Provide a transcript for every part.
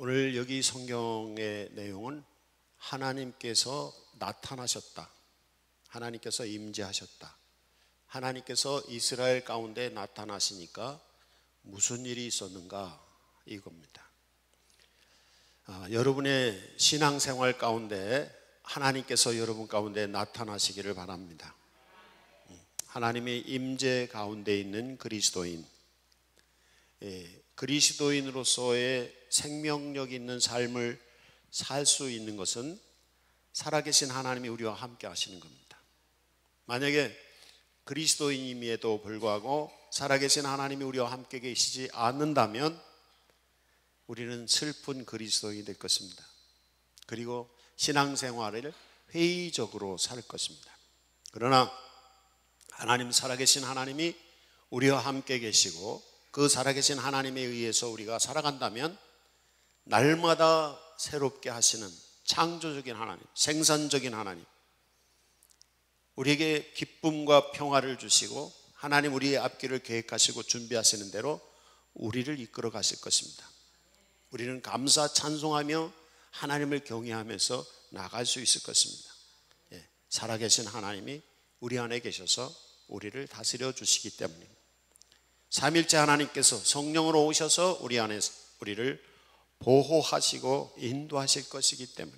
오늘 여기 성경의 내용은 하나님께서 나타나셨다, 하나님께서 임재하셨다, 하나님께서 이스라엘 가운데 나타나시니까 무슨 일이 있었는가, 이겁니다. 여러분의 신앙생활 가운데 하나님께서 여러분 가운데 나타나시기를 바랍니다. 하나님의 임재 가운데 있는 그리스도인, 그리스도인으로서의 생명력 있는 삶을 살 수 있는 것은 살아계신 하나님이 우리와 함께 하시는 겁니다. 만약에 그리스도인임에도 불구하고 살아계신 하나님이 우리와 함께 계시지 않는다면 우리는 슬픈 그리스도인이 될 것입니다. 그리고 신앙생활을 회의적으로 살 것입니다. 그러나 하나님, 살아계신 하나님이 우리와 함께 계시고 그 살아계신 하나님에 의해서 우리가 살아간다면 날마다 새롭게 하시는 창조적인 하나님, 생산적인 하나님, 우리에게 기쁨과 평화를 주시고 하나님 우리의 앞길을 계획하시고 준비하시는 대로 우리를 이끌어 가실 것입니다. 우리는 감사 찬송하며 하나님을 경외하면서 나아갈 수 있을 것입니다. 살아계신 하나님이 우리 안에 계셔서 우리를 다스려 주시기 때문입니다. 삼일째 하나님께서 성령으로 오셔서 우리 안에 우리를 보호하시고 인도하실 것이기 때문에,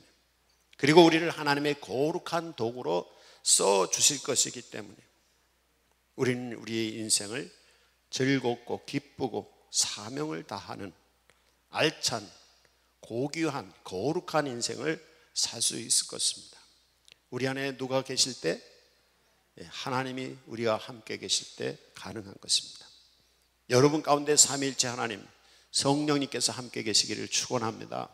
그리고 우리를 하나님의 거룩한 도구로 써 주실 것이기 때문에 우리는 우리의 인생을 즐겁고 기쁘고 사명을 다하는 알찬, 고귀한, 거룩한 인생을 살 수 있을 것입니다. 우리 안에 누가 계실 때? 하나님이 우리와 함께 계실 때 가능한 것입니다. 여러분 가운데 삼위일체 하나님, 성령님께서 함께 계시기를 축원합니다.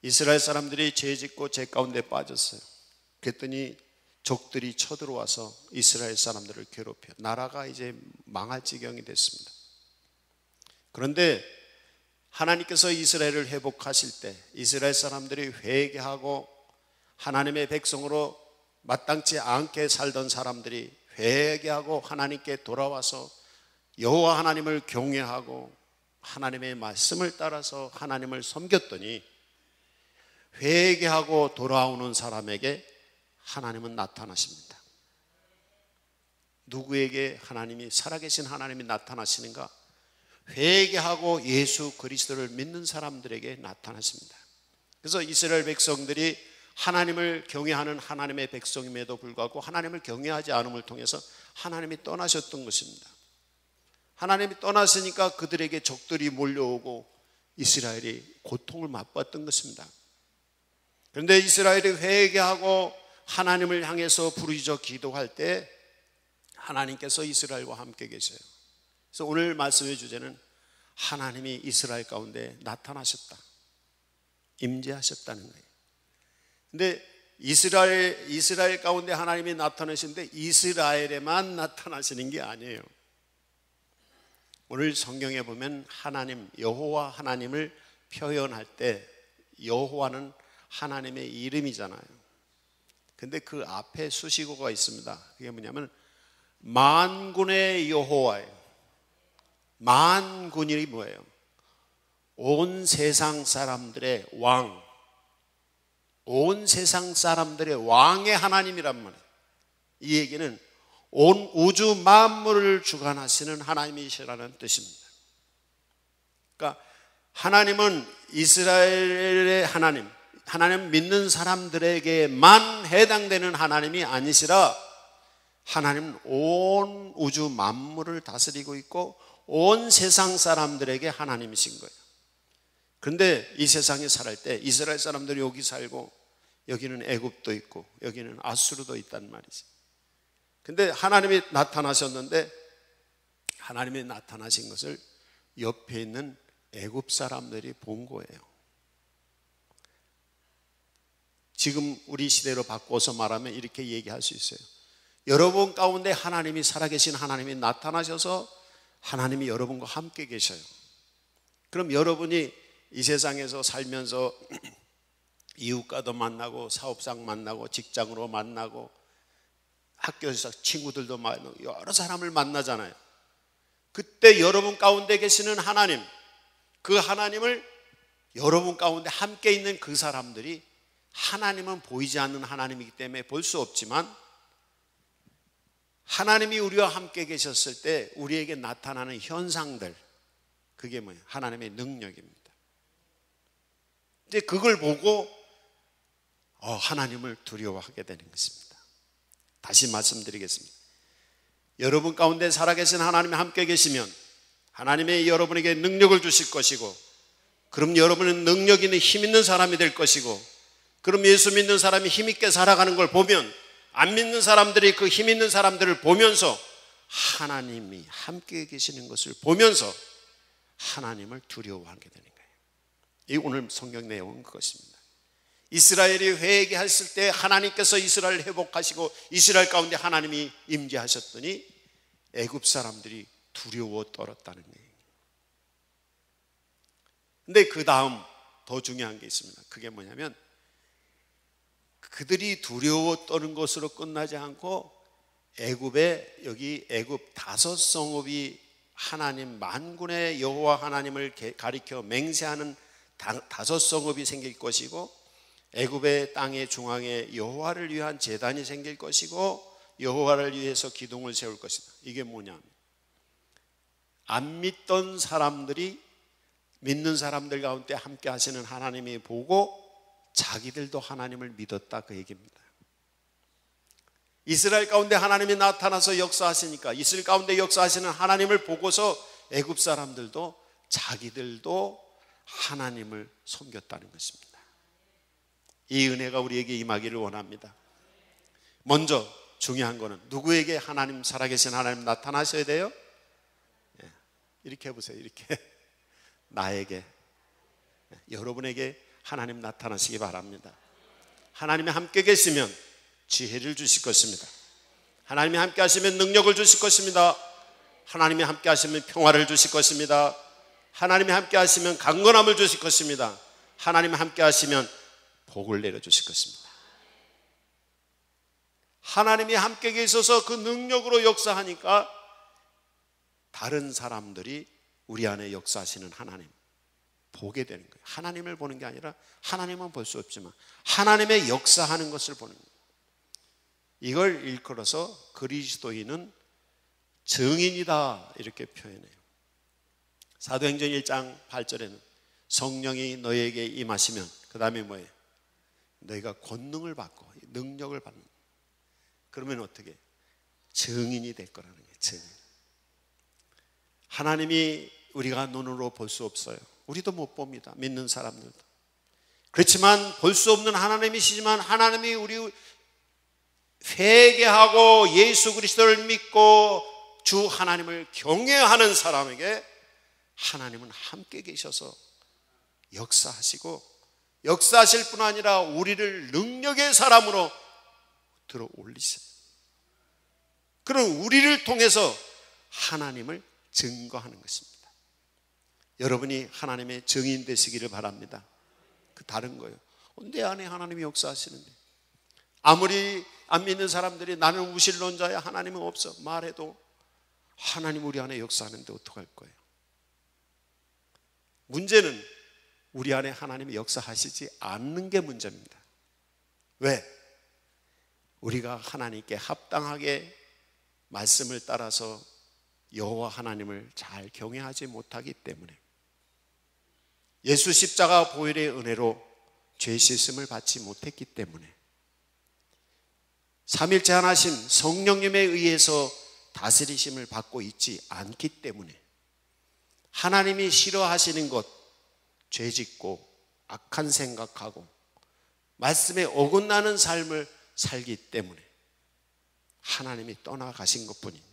이스라엘 사람들이 죄 짓고 죄 가운데 빠졌어요. 그랬더니 적들이 쳐들어와서 이스라엘 사람들을 괴롭혀 나라가 이제 망할 지경이 됐습니다. 그런데 하나님께서 이스라엘을 회복하실 때 이스라엘 사람들이 회개하고 하나님의 백성으로 마땅치 않게 살던 사람들이 회개하고 하나님께 돌아와서 여호와 하나님을 경외하고 하나님의 말씀을 따라서 하나님을 섬겼더니 회개하고 돌아오는 사람에게 하나님은 나타나십니다. 누구에게 하나님이, 살아계신 하나님이 나타나시는가? 회개하고 예수 그리스도를 믿는 사람들에게 나타나십니다. 그래서 이스라엘 백성들이 하나님을 경외하는 하나님의 백성임에도 불구하고 하나님을 경외하지 않음을 통해서 하나님이 떠나셨던 것입니다. 하나님이 떠나시니까 그들에게 적들이 몰려오고 이스라엘이 고통을 맛봤던 것입니다. 그런데 이스라엘이 회개하고 하나님을 향해서 부르짖어 기도할 때 하나님께서 이스라엘과 함께 계세요. 그래서 오늘 말씀의 주제는 하나님이 이스라엘 가운데 나타나셨다, 임재하셨다는 거예요. 근데 이스라엘 가운데 하나님이 나타나시는데 이스라엘에만 나타나시는 게 아니에요. 오늘 성경에 보면 하나님, 여호와 하나님을 표현할 때 여호와는 하나님의 이름이잖아요. 근데 그 앞에 수식어가 있습니다. 그게 뭐냐면 만군의 여호와예요. 만군이 뭐예요? 온 세상 사람들의 왕, 온 세상 사람들의 왕의 하나님이란 말이에요. 이 얘기는 온 우주 만물을 주관하시는 하나님이시라는 뜻입니다. 그러니까 하나님은 이스라엘의 하나님, 하나님 믿는 사람들에게만 해당되는 하나님이 아니시라 하나님은 온 우주 만물을 다스리고 있고 온 세상 사람들에게 하나님이신 거예요. 그런데 이 세상에 살 때 이스라엘 사람들이 여기 살고 여기는 애굽도 있고 여기는 아수르도 있단 말이지. 근데 하나님이 나타나셨는데 하나님이 나타나신 것을 옆에 있는 애굽 사람들이 본 거예요. 지금 우리 시대로 바꿔서 말하면 이렇게 얘기할 수 있어요. 여러분 가운데 하나님이, 살아계신 하나님이 나타나셔서 하나님이 여러분과 함께 계셔요. 그럼 여러분이 이 세상에서 살면서 이웃과도 만나고 사업상 만나고 직장으로 만나고 학교에서 친구들도 만나고 여러 사람을 만나잖아요. 그때 여러분 가운데 계시는 하나님, 그 하나님을 여러분 가운데 함께 있는 그 사람들이 하나님은 보이지 않는 하나님이기 때문에 볼 수 없지만 하나님이 우리와 함께 계셨을 때 우리에게 나타나는 현상들, 그게 뭐예요? 하나님의 능력입니다. 이제 그걸 보고 하나님을 두려워하게 되는 것입니다. 다시 말씀드리겠습니다. 여러분 가운데 살아계신 하나님이 함께 계시면 하나님이 여러분에게 능력을 주실 것이고, 그럼 여러분은 능력 있는 힘 있는 사람이 될 것이고, 그럼 예수 믿는 사람이 힘있게 살아가는 걸 보면 안 믿는 사람들이 그 힘 있는 사람들을 보면서 하나님이 함께 계시는 것을 보면서 하나님을 두려워하게 되는 거예요. 이 오늘 성경 내용은 그것입니다. 이스라엘이 회개했을 때 하나님께서 이스라엘을 회복하시고 이스라엘 가운데 하나님이 임재하셨더니 애굽 사람들이 두려워 떨었다는 거예요. 근데 그 다음 더 중요한 게 있습니다. 그게 뭐냐면 그들이 두려워 떠는 것으로 끝나지 않고 애굽에, 여기 애굽 다섯 성읍이 하나님 만군의 여호와 하나님을 가리켜 맹세하는 다섯 성읍이 생길 것이고, 애굽의 땅의 중앙에 여호와를 위한 제단이 생길 것이고, 여호와를 위해서 기둥을 세울 것이다. 이게 뭐냐면 안 믿던 사람들이 믿는 사람들 가운데 함께 하시는 하나님이 보고 자기들도 하나님을 믿었다, 그 얘기입니다. 이스라엘 가운데 하나님이 나타나서 역사하시니까 이스라엘 가운데 역사하시는 하나님을 보고서 애굽 사람들도 자기들도 하나님을 섬겼다는 것입니다. 이 은혜가 우리에게 임하기를 원합니다. 먼저 중요한 거는 누구에게 하나님, 살아계신 하나님 나타나셔야 돼요? 이렇게 해보세요. 이렇게 나에게, 여러분에게 하나님 나타나시기 바랍니다. 하나님이 함께 계시면 지혜를 주실 것입니다. 하나님이 함께 하시면 능력을 주실 것입니다. 하나님이 함께 하시면 평화를 주실 것입니다. 하나님이 함께 하시면 강건함을 주실 것입니다. 하나님이 함께 하시면 복을 내려주실 것입니다. 하나님이 함께 계셔서 그 능력으로 역사하니까 다른 사람들이 우리 안에 역사하시는 하나님 보게 되는 거예요. 하나님을 보는 게 아니라, 하나님은 볼 수 없지만 하나님의 역사하는 것을 보는 거예요. 이걸 일컬어서 그리스도인은 증인이다, 이렇게 표현해요. 사도행전 1장 8절에는 성령이 너희에게 임하시면, 그 다음에 뭐예요? 너희가 권능을 받고 능력을 받는 거예요. 그러면 어떻게? 증인이 될 거라는 거예요. 증인. 하나님이 우리가 눈으로 볼 수 없어요. 우리도 못 봅니다. 믿는 사람들도. 그렇지만 볼 수 없는 하나님이시지만 하나님이 우리 회개하고 예수 그리스도를 믿고 주 하나님을 경외하는 사람에게 하나님은 함께 계셔서 역사하시고, 역사하실 뿐 아니라 우리를 능력의 사람으로 들어 올리세요. 그럼 우리를 통해서 하나님을 증거하는 것입니다. 여러분이 하나님의 증인 되시기를 바랍니다. 그 다른 거예요. 내 안에 하나님이 역사하시는데, 아무리 안 믿는 사람들이 나는 무신론자야, 하나님은 없어 말해도 하나님 우리 안에 역사하는데 어떡할 거예요? 문제는 우리 안에 하나님이 역사하시지 않는 게 문제입니다. 왜? 우리가 하나님께 합당하게 말씀을 따라서 여호와 하나님을 잘 경외하지 못하기 때문에, 예수 십자가 보혈의 은혜로 죄 씻음을 받지 못했기 때문에, 삼일째 하나신 성령님에 의해서 다스리심을 받고 있지 않기 때문에, 하나님이 싫어하시는 것, 죄짓고 악한 생각하고 말씀에 어긋나는 삶을 살기 때문에 하나님이 떠나가신 것뿐입니다.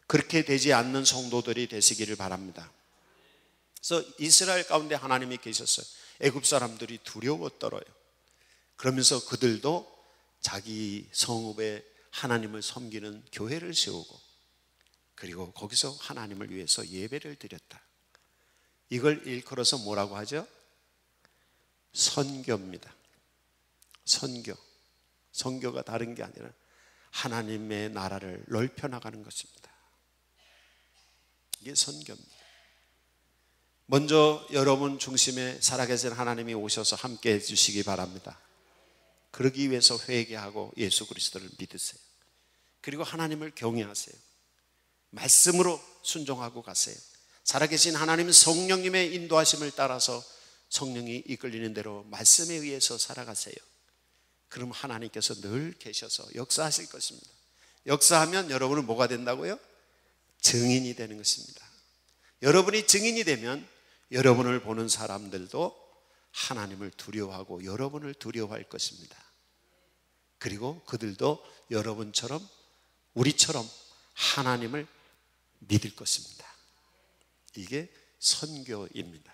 그렇게 되지 않는 성도들이 되시기를 바랍니다. 그래서 이스라엘 가운데 하나님이 계셨어요. 애굽 사람들이 두려워 떨어요. 그러면서 그들도 자기 성읍에 하나님을 섬기는 교회를 세우고, 그리고 거기서 하나님을 위해서 예배를 드렸다. 이걸 일컬어서 뭐라고 하죠? 선교입니다. 선교. 선교가 다른 게 아니라 하나님의 나라를 넓혀 나가는 것입니다. 이게 선교입니다. 먼저 여러분 중심에 살아계신 하나님이 오셔서 함께 해주시기 바랍니다. 그러기 위해서 회개하고 예수 그리스도를 믿으세요. 그리고 하나님을 경외하세요. 말씀으로 순종하고 가세요. 살아계신 하나님 성령님의 인도하심을 따라서 성령이 이끌리는 대로 말씀에 의해서 살아가세요. 그럼 하나님께서 늘 계셔서 역사하실 것입니다. 역사하면 여러분은 뭐가 된다고요? 증인이 되는 것입니다. 여러분이 증인이 되면 여러분을 보는 사람들도 하나님을 두려워하고 여러분을 두려워할 것입니다. 그리고 그들도 여러분처럼 우리처럼 하나님을 믿을 것입니다. 이게 선교입니다.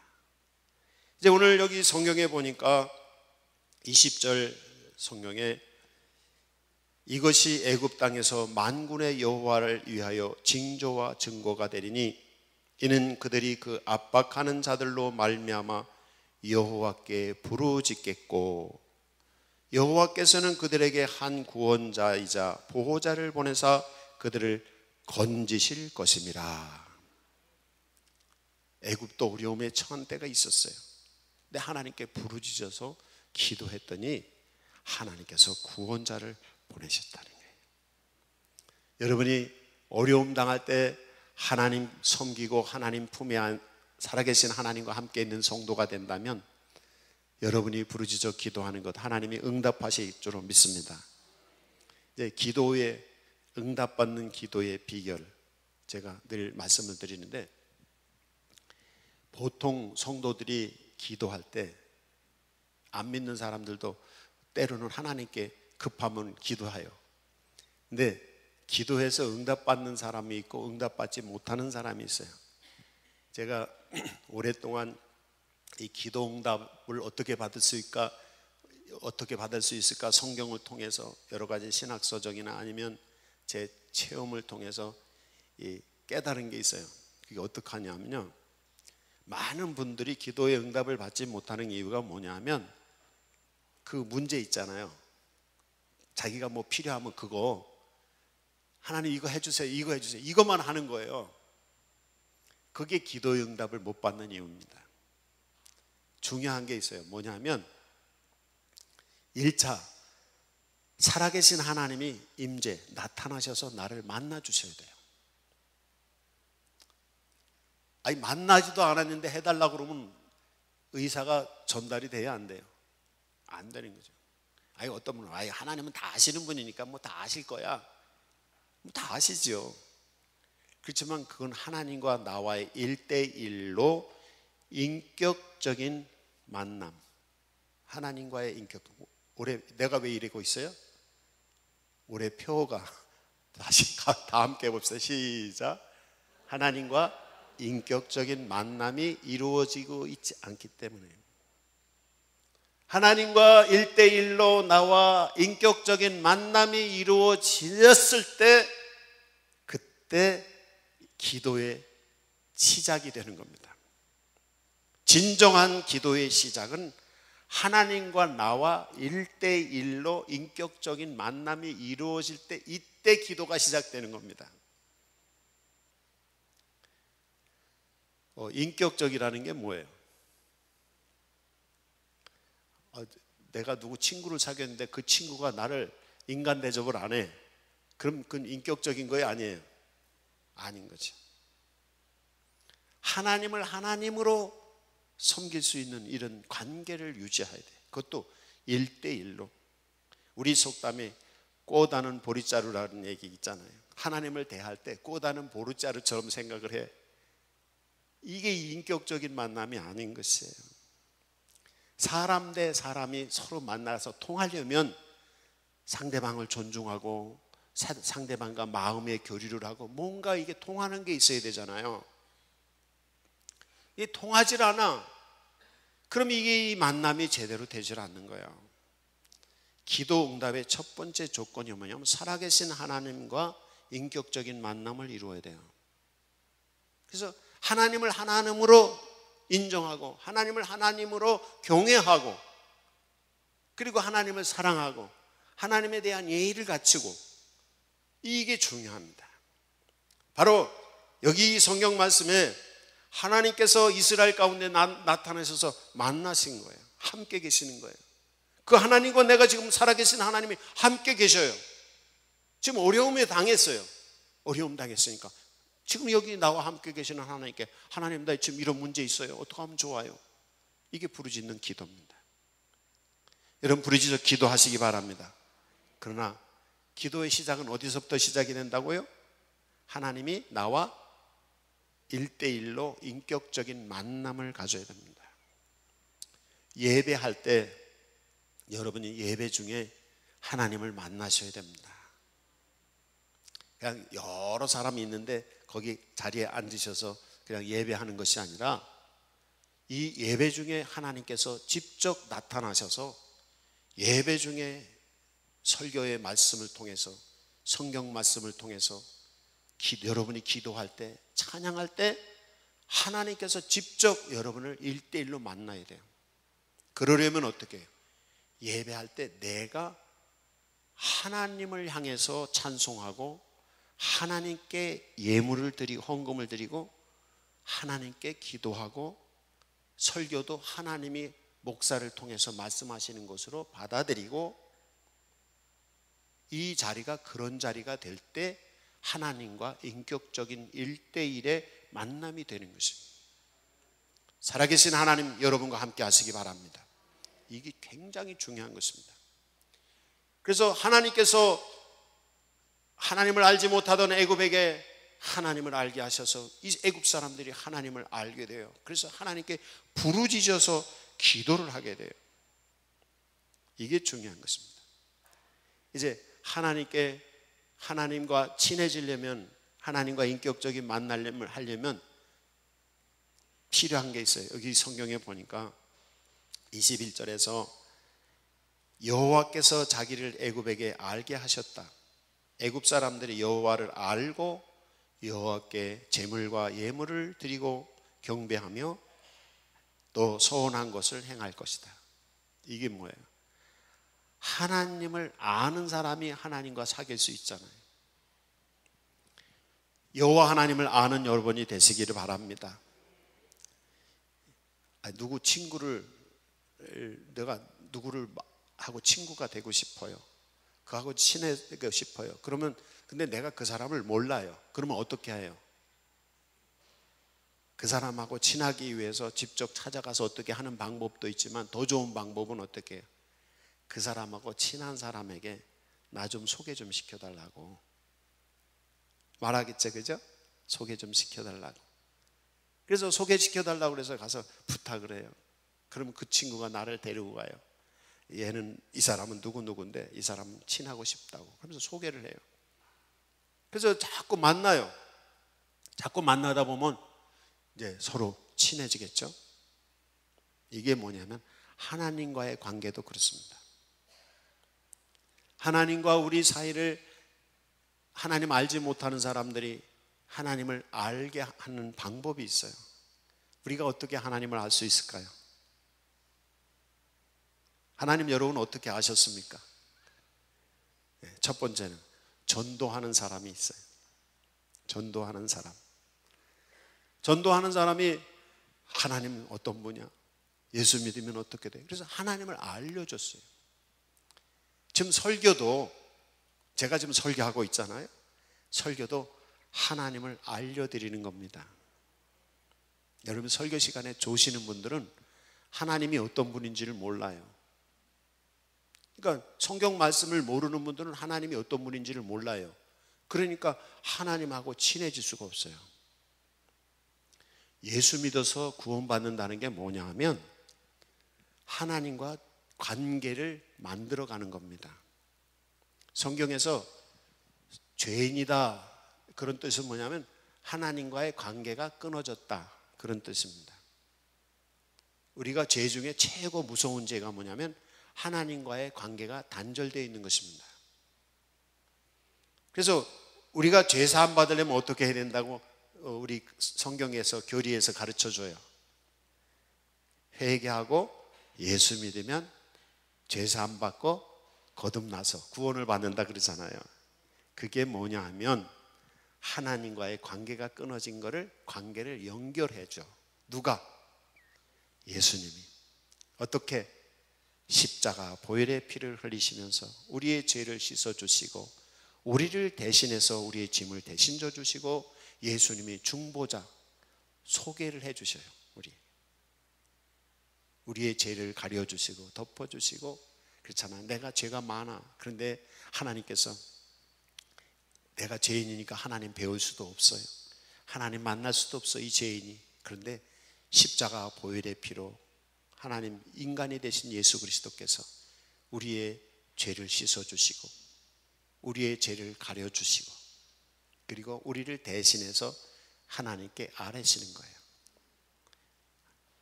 이제 오늘 여기 성경에 보니까 20절 성경에 이것이 애굽 땅에서 만군의 여호와를 위하여 징조와 증거가 되리니 이는 그들이 그 압박하는 자들로 말미암아 여호와께 부르짖겠고 여호와께서는 그들에게 한 구원자이자 보호자를 보내사 그들을 건지실 것임이라. 애굽도 어려움에 처한 때가 있었어요. 근데 하나님께 부르짖어서 기도했더니 하나님께서 구원자를 보내셨다는 거예요. 여러분이 어려움 당할 때 하나님 섬기고 하나님 품에 살아계신 하나님과 함께 있는 성도가 된다면 여러분이 부르짖어 기도하는 것 하나님이 응답하실 줄로 믿습니다. 이제 기도의 응답받는 기도의 비결 제가 늘 말씀을 드리는데 보통 성도들이 기도할 때 안 믿는 사람들도 때로는 하나님께 급하면 기도해요. 근데 기도해서 응답받는 사람이 있고 응답받지 못하는 사람이 있어요. 제가 오랫동안 이 기도 응답을 어떻게 받을 수 있을까 성경을 통해서 여러 가지 신학서적이나 아니면 제 체험을 통해서 깨달은 게 있어요. 그게 어떻게 하냐면요, 많은 분들이 기도의 응답을 받지 못하는 이유가 뭐냐면 그 문제 있잖아요. 자기가 뭐 필요하면 그거 하나님 이거 해주세요, 이거 해주세요, 이것만 하는 거예요. 그게 기도의 응답을 못 받는 이유입니다. 중요한 게 있어요. 뭐냐면 1차 살아계신 하나님이 임재 나타나셔서 나를 만나 주셔야 돼요. 아니 만나지도 않았는데 해달라고 그러면 의사가 전달이 돼야 안 돼요? 안 되는 거죠. 아니 어떤 분은 아니 하나님은 다 아시는 분이니까 뭐 다 아실 거야. 뭐 다 아시죠. 그렇지만 그건 하나님과 나와의 1대1로 인격적인 만남, 하나님과의 인격. 올해 내가 왜 이러고 있어요? 올해 표가 다시 다 함께 해봅시다. 시작. 하나님과 인격적인 만남이 이루어지고 있지 않기 때문에 하나님과 1대1로 나와 인격적인 만남이 이루어졌을 때 그때 기도의 시작이 되는 겁니다. 진정한 기도의 시작은 하나님과 나와 1대1로 인격적인 만남이 이루어질 때 이때 기도가 시작되는 겁니다. 인격적이라는 게 뭐예요? 내가 누구 친구를 사귀었는데 그 친구가 나를 인간 대접을 안 해. 그럼 그건 인격적인 거예요? 아니에요? 아닌 거죠. 하나님을 하나님으로 섬길 수 있는 이런 관계를 유지해야 돼. 그것도 1대1로. 우리 속담에 꼬다는 보리자루라는 얘기 있잖아요. 하나님을 대할 때 꼬다는 보리자루처럼 생각을 해. 이게 인격적인 만남이 아닌 것이에요. 사람 대 사람이 서로 만나서 통하려면 상대방을 존중하고 상대방과 마음의 교류를 하고 뭔가 이게 통하는 게 있어야 되잖아요. 이게 통하질 않아. 그럼 이게 이 만남이 제대로 되질 않는 거예요. 기도 응답의 첫 번째 조건이 뭐냐면 살아계신 하나님과 인격적인 만남을 이루어야 돼요. 그래서 하나님을 하나님으로 인정하고 하나님을 하나님으로 경외하고 그리고 하나님을 사랑하고 하나님에 대한 예의를 갖추고 이게 중요합니다. 바로 여기 성경 말씀에 하나님께서 이스라엘 가운데 나타나셔서 만나신 거예요. 함께 계시는 거예요. 그 하나님과 내가 지금 살아계신 하나님이 함께 계셔요. 지금 어려움에 당했어요. 어려움 당했으니까 지금 여기 나와 함께 계시는 하나님께, 하나님 나 지금 이런 문제 있어요. 어떻게 하면 좋아요? 이게 부르짖는 기도입니다. 여러분 부르짖어 기도하시기 바랍니다. 그러나 기도의 시작은 어디서부터 시작이 된다고요? 하나님이 나와 1대1로 인격적인 만남을 가져야 됩니다. 예배할 때 여러분이 예배 중에 하나님을 만나셔야 됩니다. 그냥 여러 사람이 있는데 거기 자리에 앉으셔서 그냥 예배하는 것이 아니라 이 예배 중에 하나님께서 직접 나타나셔서 예배 중에 설교의 말씀을 통해서, 성경 말씀을 통해서 여러분이 기도할 때, 찬양할 때 하나님께서 직접 여러분을 1대1로 만나야 돼요. 그러려면 어떻게 해요? 예배할 때 내가 하나님을 향해서 찬송하고 하나님께 예물을 드리고 헌금을 드리고 하나님께 기도하고 설교도 하나님이 목사를 통해서 말씀하시는 것으로 받아들이고, 이 자리가 그런 자리가 될 때 하나님과 인격적인 1대1의 만남이 되는 것입니다. 살아계신 하나님 여러분과 함께 하시기 바랍니다. 이게 굉장히 중요한 것입니다. 그래서 하나님께서 하나님을 알지 못하던 애굽에게 하나님을 알게 하셔서 이 애굽 사람들이 하나님을 알게 돼요. 그래서 하나님께 부르짖어서 기도를 하게 돼요. 이게 중요한 것입니다. 이제 하나님과 친해지려면, 하나님과 인격적인 만남을 하려면 필요한 게 있어요. 여기 성경에 보니까 21절에서 여호와께서 자기를 애굽에게 알게 하셨다. 애굽 사람들이 여호와를 알고 여호와께 제물과 예물을 드리고 경배하며 또 소원한 것을 행할 것이다. 이게 뭐예요? 하나님을 아는 사람이 하나님과 사귈 수 있잖아요. 여호와 하나님을 아는 여러분이 되시기를 바랍니다. 내가 누구를 하고 친구가 되고 싶어요. 그하고 친해지고 싶어요. 근데 내가 그 사람을 몰라요. 그러면 어떻게 해요? 그 사람하고 친하기 위해서 직접 찾아가서 어떻게 하는 방법도 있지만 더 좋은 방법은 어떻게 해요? 그 사람하고 친한 사람에게 나 좀 소개 좀 시켜달라고 말하겠죠, 그죠? 소개 좀 시켜달라고. 그래서 소개시켜달라고 그래서 가서 부탁을 해요. 그러면 그 친구가 나를 데리고 가요. 이 사람은 누구인데 이 사람은 친하고 싶다고. 그러면서 소개를 해요. 그래서 자꾸 만나요. 자꾸 만나다 보면 이제 서로 친해지겠죠. 이게 뭐냐면 하나님과의 관계도 그렇습니다. 하나님과 우리 사이를, 하나님 알지 못하는 사람들이 하나님을 알게 하는 방법이 있어요. 우리가 어떻게 하나님을 알 수 있을까요? 하나님 여러분 어떻게 아셨습니까? 첫 번째는 전도하는 사람이 있어요. 전도하는 사람. 전도하는 사람이 하나님 어떤 분이야? 예수 믿으면 어떻게 돼? 그래서 하나님을 알려줬어요. 지금 설교도, 제가 지금 설교하고 있잖아요. 설교도 하나님을 알려드리는 겁니다. 여러분 설교 시간에 조시는 분들은 하나님이 어떤 분인지를 몰라요. 그러니까 성경 말씀을 모르는 분들은 하나님이 어떤 분인지를 몰라요. 그러니까 하나님하고 친해질 수가 없어요. 예수 믿어서 구원받는다는 게 뭐냐 하면 하나님과 관계를 만들어가는 겁니다. 성경에서 죄인이다 그런 뜻은 뭐냐면 하나님과의 관계가 끊어졌다 그런 뜻입니다. 우리가 죄 중에 최고 무서운 죄가 뭐냐면 하나님과의 관계가 단절되어 있는 것입니다. 그래서 우리가 죄 사함 받으려면 어떻게 해야 된다고 우리 성경에서 교리에서 가르쳐줘요. 회개하고 예수 믿으면 죄 사함 받고 거듭나서 구원을 받는다 그러잖아요. 그게 뭐냐 하면 하나님과의 관계가 끊어진 거를 관계를 연결해 줘. 누가? 예수님이. 어떻게? 십자가 보혈의 피를 흘리시면서 우리의 죄를 씻어 주시고 우리를 대신해서 우리의 짐을 대신 져 주시고 예수님이 중보자 소개를 해 주셔요. 우리의 죄를 가려 주시고 덮어 주시고 그렇잖아. 내가 죄가 많아. 그런데 하나님께서 내가 죄인이니까 하나님 배울 수도 없어요. 하나님 만날 수도 없어 이 죄인이. 그런데 십자가 보혈의 피로 하나님 인간이 되신 예수 그리스도께서 우리의 죄를 씻어 주시고 우리의 죄를 가려 주시고 그리고 우리를 대신해서 하나님께 아뢰시는 거예요.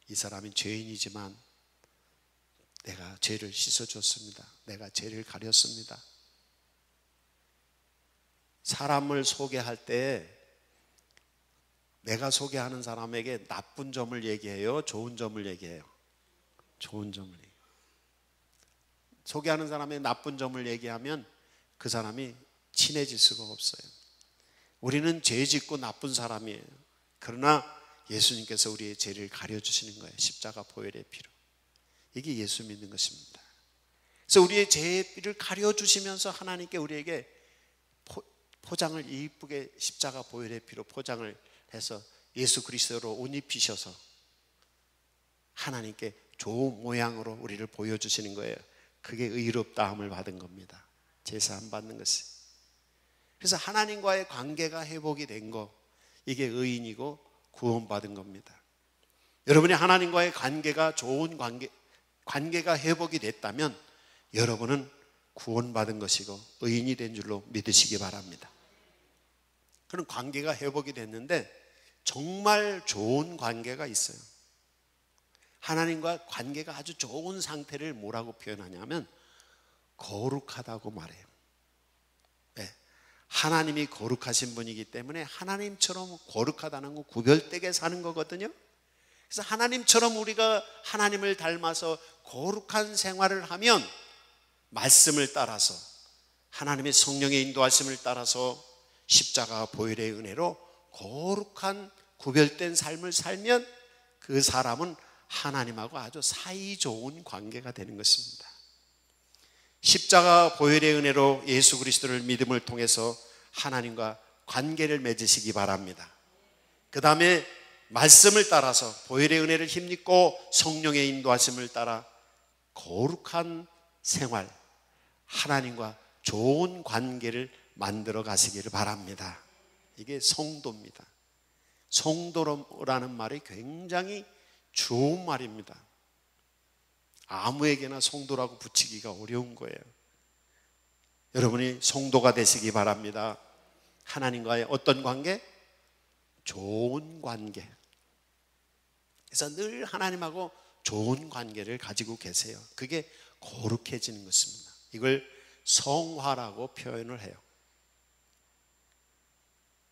이 사람이 죄인이지만 내가 죄를 씻어줬습니다. 내가 죄를 가렸습니다. 사람을 소개할 때 내가 소개하는 사람에게 나쁜 점을 얘기해요? 좋은 점을 얘기해요? 좋은 점을 얘기해요. 소개하는 사람의 나쁜 점을 얘기하면 그 사람이 친해질 수가 없어요. 우리는 죄 짓고 나쁜 사람이에요. 그러나 예수님께서 우리의 죄를 가려주시는 거예요. 십자가 보혈의 피로. 이게 예수 믿는 것입니다. 그래서 우리의 죄의 피를 가려주시면서 하나님께 우리에게 포장을 이쁘게 십자가 보혈의 피로 포장을 해서 예수 그리스도로 옷 입히셔서 하나님께 좋은 모양으로 우리를 보여주시는 거예요. 그게 의롭다함을 받은 겁니다. 제사 안 받는 것이. 그래서 하나님과의 관계가 회복이 된 거, 이게 의인이고 구원받은 겁니다. 여러분이 하나님과의 관계가 좋은 관계가 회복이 됐다면 여러분은 구원받은 것이고 의인이 된 줄로 믿으시기 바랍니다. 그런 관계가 회복이 됐는데 정말 좋은 관계가 있어요. 하나님과 관계가 아주 좋은 상태를 뭐라고 표현하냐면 거룩하다고 말해요. 네. 하나님이 거룩하신 분이기 때문에 하나님처럼 거룩하다는 건 구별되게 사는 거거든요. 그래서 하나님처럼 우리가 하나님을 닮아서 거룩한 생활을 하면 말씀을 따라서 하나님의 성령의 인도하심을 따라서 십자가 보혈의 은혜로 거룩한 구별된 삶을 살면 그 사람은 하나님하고 아주 사이좋은 관계가 되는 것입니다. 십자가 보혈의 은혜로 예수 그리스도를 믿음을 통해서 하나님과 관계를 맺으시기 바랍니다. 그 다음에 말씀을 따라서 보혈의 은혜를 힘입고 성령의 인도하심을 따라 거룩한 생활, 하나님과 좋은 관계를 만들어 가시기를 바랍니다. 이게 성도입니다. 성도라는 말이 굉장히 좋은 말입니다. 아무에게나 성도라고 붙이기가 어려운 거예요. 여러분이 성도가 되시기 바랍니다. 하나님과의 어떤 관계? 좋은 관계. 그래서 늘 하나님하고 좋은 관계를 가지고 계세요. 그게 거룩해지는 것입니다. 이걸 성화라고 표현을 해요.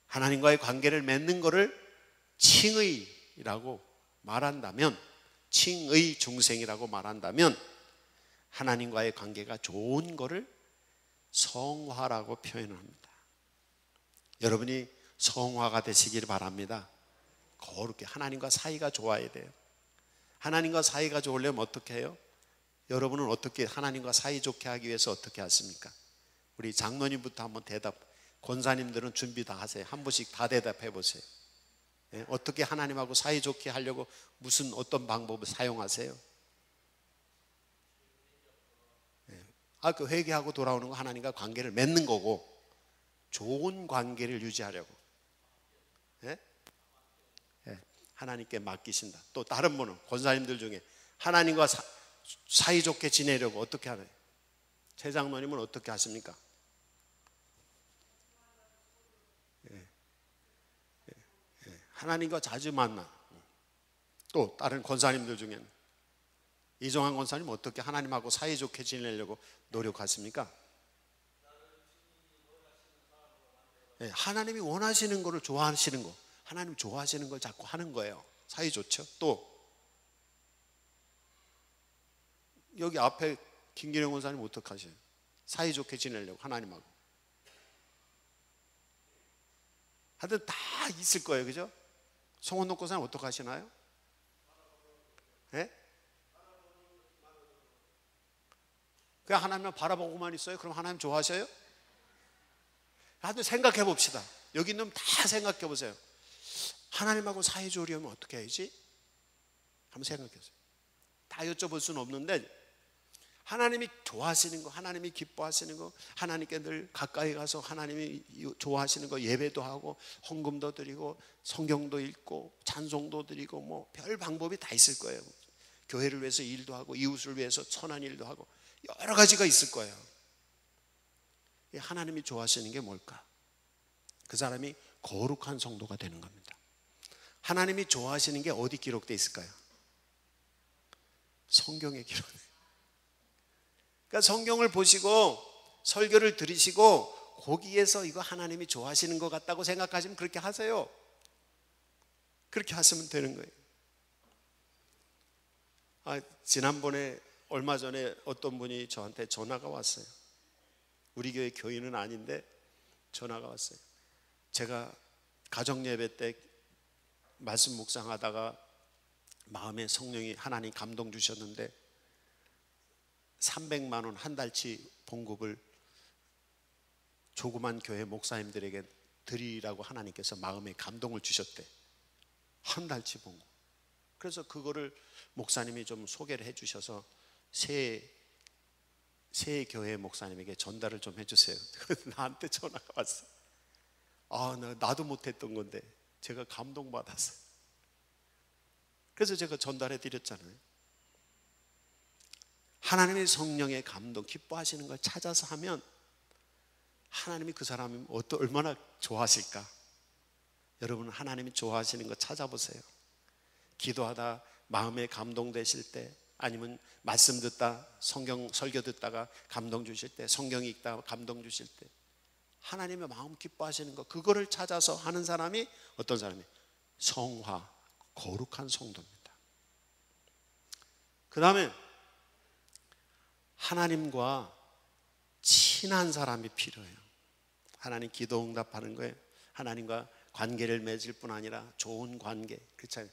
하나님과의 관계를 맺는 것을 칭의라고 말한다면, 칭의 중생이라고 말한다면 하나님과의 관계가 좋은 것을 성화라고 표현합니다. 여러분이 성화가 되시기를 바랍니다. 거룩해 하나님과 사이가 좋아야 돼요. 하나님과 사이가 좋으려면 어떻게 해요? 여러분은 어떻게 하나님과 사이 좋게 하기 위해서 어떻게 하십니까? 우리 장로님부터 한번 권사님들은 준비 다 하세요. 한 분씩 다 대답해 보세요. 예? 어떻게 하나님하고 사이 좋게 하려고 무슨 어떤 방법을 사용하세요? 예. 그 회개하고 돌아오는 거 하나님과 관계를 맺는 거고 좋은 관계를 유지하려고. 예? 예. 하나님께 맡기신다. 또 다른 분은 권사님들 중에 하나님과 사이좋게 지내려고 어떻게 하나요? 최 장로님은 어떻게 하십니까? 하나님과 자주 만나. 또 다른 권사님들 중에는 이종환 권사님 어떻게 하나님하고 사이좋게 지내려고 노력하십니까? 하나님이 원하시는 거를 좋아하시는 거, 하나님 좋아하시는 걸 자꾸 하는 거예요. 사이 좋죠. 또 여기 앞에 김기령 권사님 어떻게 하셔요? 사이 좋게 지내려고 하나님하고. 하여튼 다 있을 거예요. 그죠? 송원 녹고사는 어떻게 하시나요? 예? 그냥 하나님만 바라보고만 있어요? 그럼 하나님 좋아하셔요? 하여튼 생각해 봅시다. 여기 있는 다 생각해 보세요. 하나님하고 사이좋으려면 어떻게 해야지? 한번 생각해 보세요. 다 여쭤볼 수는 없는데 하나님이 좋아하시는 거, 하나님이 기뻐하시는 거, 하나님께 늘 가까이 가서 하나님이 좋아하시는 거 예배도 하고 헌금도 드리고 성경도 읽고 찬송도 드리고 뭐 별 방법이 다 있을 거예요. 교회를 위해서 일도 하고 이웃을 위해서 선한 일도 하고 여러 가지가 있을 거예요. 하나님이 좋아하시는 게 뭘까? 그 사람이 거룩한 성도가 되는 겁니다. 하나님이 좋아하시는 게 어디 기록되어 있을까요? 성경에 기록돼요. 그러니까 성경을 보시고 설교를 들으시고 거기에서 이거 하나님이 좋아하시는 것 같다고 생각하시면 그렇게 하세요. 그렇게 하시면 되는 거예요. 지난번에 얼마 전에 어떤 분이 저한테 전화가 왔어요. 우리 교회 교인은 아닌데 전화가 왔어요. 제가 가정예배 때 말씀 묵상하다가 마음에 성령이 하나님 감동 주셨는데 300만 원 한 달치 봉급을 조그만 교회 목사님들에게 드리라고 하나님께서 마음에 감동을 주셨대. 한 달치 봉급. 그래서 그거를 목사님이 좀 소개를 해주셔서 새 교회 목사님에게 전달을 좀 해주세요. 나한테 전화가 왔어. 나도 못했던 건데 제가 감동받았어요. 그래서 제가 전달해 드렸잖아요. 하나님의 성령의 감동, 기뻐하시는 걸 찾아서 하면 하나님이 그 사람이 얼마나 좋아하실까? 여러분 하나님이 좋아하시는 거 찾아보세요. 기도하다 마음에 감동되실 때, 아니면 말씀 듣다 성경 설교 듣다가 감동 주실 때, 성경 읽다가 감동 주실 때 하나님의 마음 기뻐하시는 거, 그거를 찾아서 하는 사람이 어떤 사람이? 성화, 거룩한 성도입니다. 그 다음에 하나님과 친한 사람이 필요해요. 하나님 기도 응답하는 거예요. 하나님과 관계를 맺을 뿐 아니라 좋은 관계, 그렇잖아요.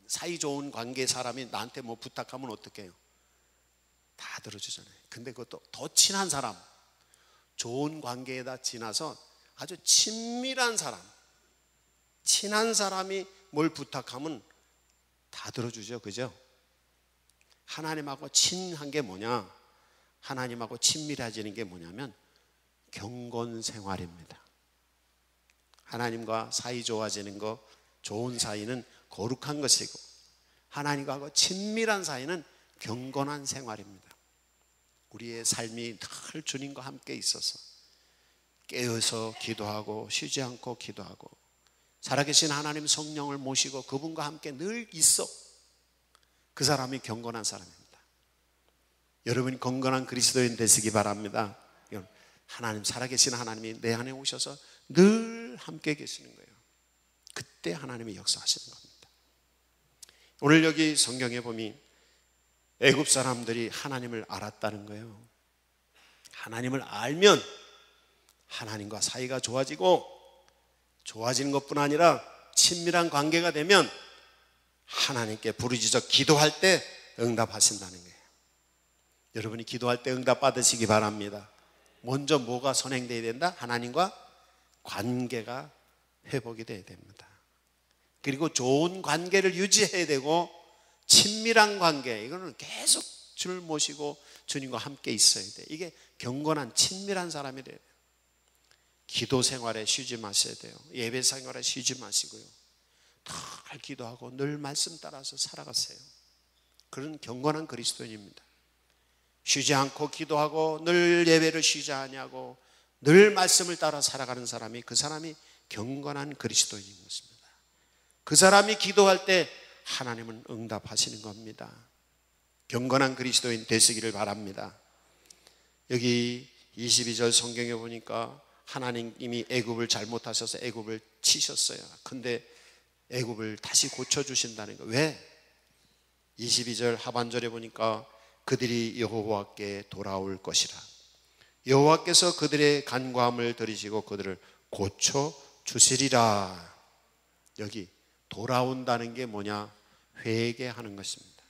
사이 좋은 관계 사람이 나한테 뭐 부탁하면 어떻게 해요? 다 들어주잖아요. 근데 그것도 더 친한 사람, 좋은 관계에다 지나서 아주 친밀한 사람, 친한 사람이 뭘 부탁하면 다 들어주죠. 그죠? 하나님하고 친한 게 뭐냐? 하나님하고 친밀해지는 게 뭐냐면 경건 생활입니다. 하나님과 사이 좋아지는 거, 좋은 사이는 거룩한 것이고, 하나님과 친밀한 사이는 경건한 생활입니다. 우리의 삶이 늘 주님과 함께 있어서 깨어서 기도하고 쉬지 않고 기도하고 살아계신 하나님 성령을 모시고 그분과 함께 늘 있어. 그 사람이 경건한 사람입니다. 여러분이 건강한 그리스도인 되시기 바랍니다. 하나님, 살아계신 하나님이 내 안에 오셔서 늘 함께 계시는 거예요. 그때 하나님이 역사하시는 겁니다. 오늘 여기 성경에 보면 애굽 사람들이 하나님을 알았다는 거예요. 하나님을 알면 하나님과 사이가 좋아지고, 좋아지는 것뿐 아니라 친밀한 관계가 되면 하나님께 부르짖어 기도할 때 응답하신다는 거예요. 여러분이 기도할 때 응답 받으시기 바랍니다. 먼저 뭐가 선행되어야 된다? 하나님과 관계가 회복이 되어야 됩니다. 그리고 좋은 관계를 유지해야 되고, 친밀한 관계, 이거는 계속 주를 모시고 주님과 함께 있어야 돼. 이게 경건한 친밀한 사람이 돼야 돼요. 기도 생활에 쉬지 마셔야 돼요. 예배 생활에 쉬지 마시고요, 늘 기도하고 늘 말씀 따라서 살아가세요. 그런 경건한 그리스도인입니다. 쉬지 않고 기도하고 늘 예배를 쉬지 아니하고 늘 말씀을 따라 살아가는 사람이, 그 사람이 경건한 그리스도인인 것입니다. 그 사람이 기도할 때 하나님은 응답하시는 겁니다. 경건한 그리스도인 되시기를 바랍니다. 여기 22절 성경에 보니까 하나님이 애굽을 잘못하셔서 애굽을 치셨어요. 근데 애굽을 다시 고쳐주신다는 거예요. 왜? 22절 하반절에 보니까 그들이 여호와께 돌아올 것이라. 여호와께서 그들의 간과함을 들으시고 그들을 고쳐 주시리라. 여기 돌아온다는 게 뭐냐? 회개하는 것입니다.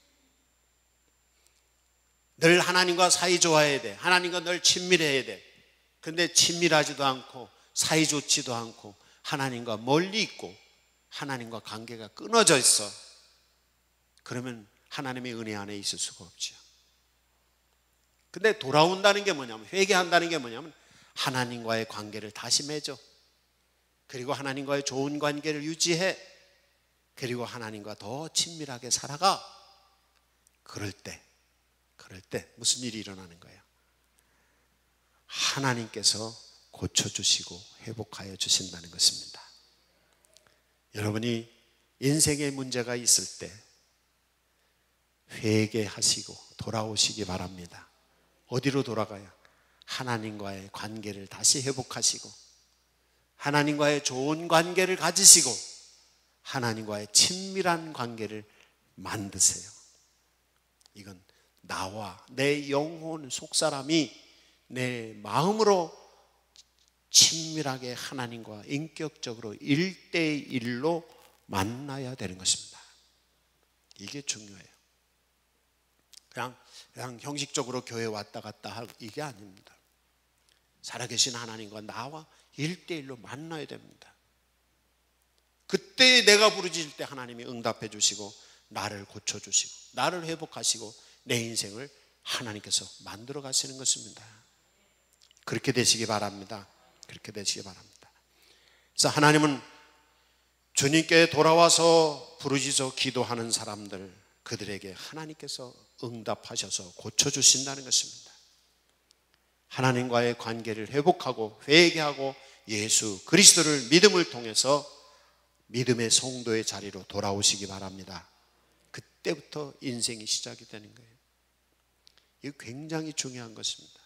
늘 하나님과 사이 좋아해야 돼. 하나님과 늘 친밀해야 돼. 근데 친밀하지도 않고 사이 좋지도 않고 하나님과 멀리 있고 하나님과 관계가 끊어져 있어. 그러면 하나님의 은혜 안에 있을 수가 없죠. 근데 돌아온다는 게 뭐냐면, 회개한다는 게 뭐냐면 하나님과의 관계를 다시 맺어. 그리고 하나님과의 좋은 관계를 유지해. 그리고 하나님과 더 친밀하게 살아가. 그럴 때 무슨 일이 일어나는 거예요? 하나님께서 고쳐주시고 회복하여 주신다는 것입니다. 여러분이 인생에 문제가 있을 때 회개하시고 돌아오시기 바랍니다. 어디로 돌아가요? 하나님과의 관계를 다시 회복하시고 하나님과의 좋은 관계를 가지시고 하나님과의 친밀한 관계를 만드세요. 이건 나와 내 영혼 속사람이 내 마음으로 친밀하게 하나님과 인격적으로 1대1로 만나야 되는 것입니다. 이게 중요해요. 그냥 형식적으로 교회 왔다 갔다 할 이게 아닙니다. 살아계신 하나님과 나와 1대1로 만나야 됩니다. 그때 내가 부르짖을 때 하나님이 응답해 주시고 나를 고쳐주시고 나를 회복하시고 내 인생을 하나님께서 만들어 가시는 것입니다. 그렇게 되시기 바랍니다. 그렇게 되시기 바랍니다. 그래서 하나님은 주님께 돌아와서 부르짖어 기도하는 사람들, 그들에게 하나님께서 응답하셔서 고쳐주신다는 것입니다. 하나님과의 관계를 회복하고 회개하고 예수 그리스도를 믿음을 통해서 믿음의 성도의 자리로 돌아오시기 바랍니다. 그때부터 인생이 시작이 되는 거예요. 이거 굉장히 중요한 것입니다.